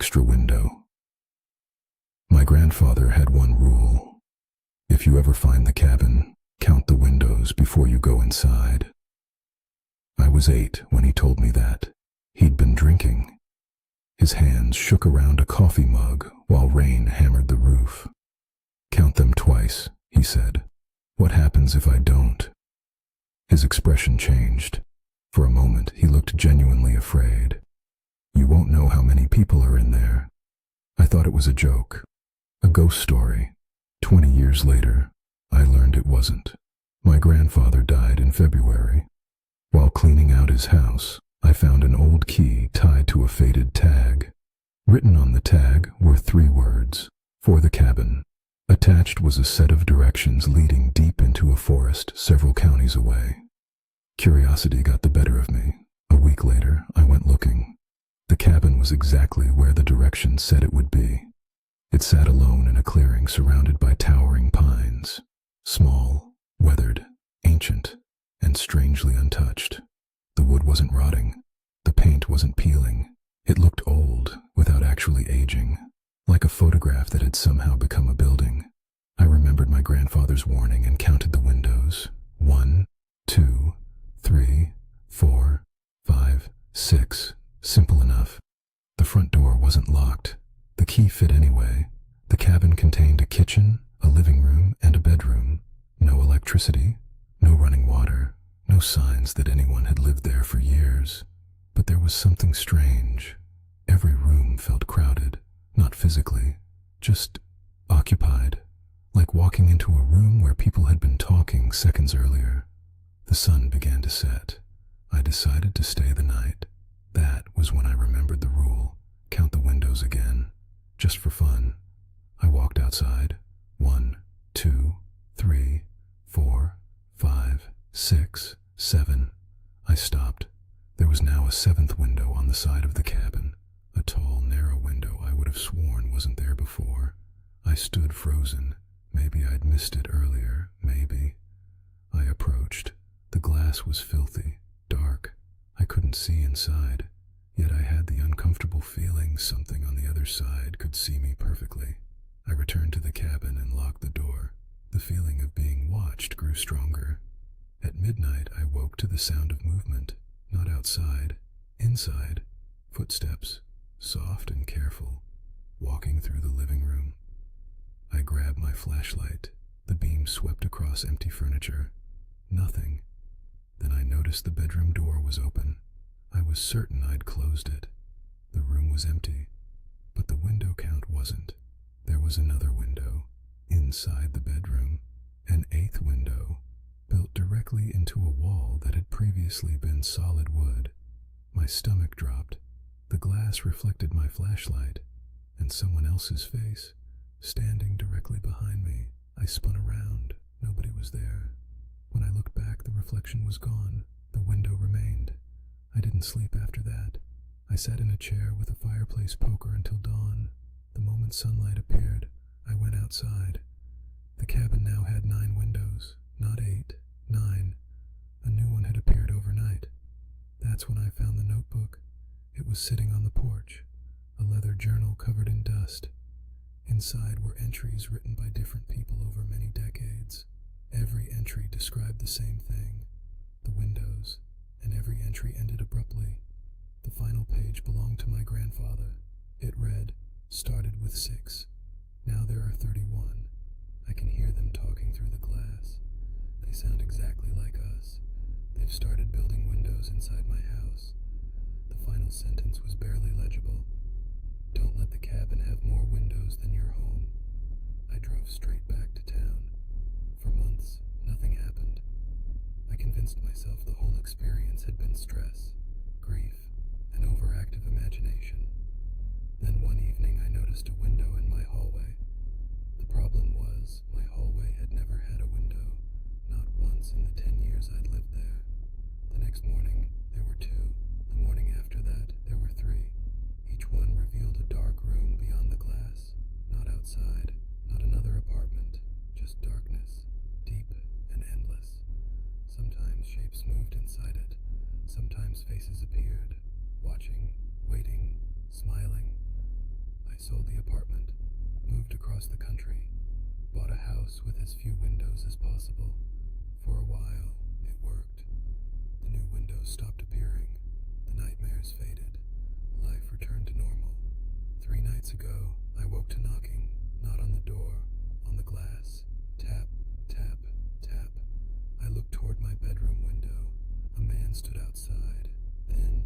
extra window. My grandfather had one rule. If you ever find the cabin, count the windows before you go inside. I was 8 when he told me that. He'd been drinking. His hands shook around a coffee mug while rain hammered the roof. "Count them twice," he said. "What happens if I don't?" His expression changed. For a moment, he looked genuinely afraid. "You won't know how many people are in there." I thought it was a joke, a ghost story. 20 years later, I learned it wasn't. My grandfather died in February. While cleaning out his house, I found an old key tied to a faded tag. Written on the tag were 3 words: "For the cabin." Attached was a set of directions leading deep into a forest several counties away. Curiosity got the better of me. A week later, I went looking. The cabin was exactly where the directions said it would be. It sat alone in a clearing surrounded by towering pines. Small, weathered, ancient, and strangely untouched. The wood wasn't rotting. The paint wasn't peeling. It looked old, without actually aging, like a photograph that had somehow become a building. I remembered my grandfather's warning and counted the windows. 1, 2, 3, 4, 5, 6. Simple enough. The front door wasn't locked. The key fit anyway. The cabin contained a kitchen, a living room, and a bedroom. No electricity, no running water, no signs that anyone had lived there for years. But there was something strange. Every room felt crowded, not physically, just occupied, like walking into a room where people had been talking seconds earlier. The sun began to set. I decided to stay the night. That was when I remembered the rule: count the windows again, just for fun. I walked outside. 1, 2, 3, 4, 5, 6, 7. I stopped. There was now a 7th window on the side of the cabin, a tall, narrow window I would have sworn wasn't there before. I stood frozen. Maybe I'd missed it earlier, maybe. I approached. The glass was filthy, dark. I couldn't see inside, yet I had the uncomfortable feeling something on the other side could see me perfectly. I returned to the cabin and locked the door. The feeling of being watched grew stronger. At midnight, I woke to the sound of movement, not outside, inside. Footsteps, soft and careful, walking through the living room. I grabbed my flashlight. The beam swept across empty furniture. Nothing. Then I noticed the bedroom door was open. I was certain I'd closed it. The room was empty, but the window count wasn't. There was another window, inside the bedroom, an 8th window, built directly into a wall that had previously been solid wood. My stomach dropped. The glass reflected my flashlight, and someone else's face, standing directly behind me. I spun around. Nobody was there. When I looked back, the reflection was gone. The window remained. I didn't sleep after that. I sat in a chair with a fireplace poker until dawn. The moment sunlight appeared, I went outside. The cabin now had 9 windows, not 8, 9. A new one had appeared overnight. That's when I found the notebook. It was sitting on the porch, a leather journal covered in dust. Inside were entries written by different people over many decades. Every entry described the same thing: the windows, and every entry ended abruptly. The final page belonged to my grandfather. It read, "Started with 6. Now there are 31. I can hear them talking through the glass. They sound exactly like us. They've started building windows inside my house." The final sentence was barely legible. "Don't let the cabin have more windows than your home." I drove straight back to town. For months, nothing happened. I convinced myself the whole experience had been stress, grief, and overactive imagination. Then one evening I noticed a window in my hallway. The problem was, my hallway had never had a window, not once in the 10 years I'd lived there. The next morning, there were 2. The morning after that, there were 3. Each one revealed a dark room beyond the glass. Not outside, not another apartment, just darkness, deep and endless. Sometimes shapes moved inside it. Sometimes faces appeared, watching, waiting, smiling. I sold the apartment, moved across the country, bought a house with as few windows as possible. For a while, it worked. The new windows stopped appearing. The nightmares faded. Life returned to normal. 3 nights ago, I woke to knocking, not on the door, on the glass. Tap, tap, tap. I looked toward my bedroom window. A man stood outside, thin,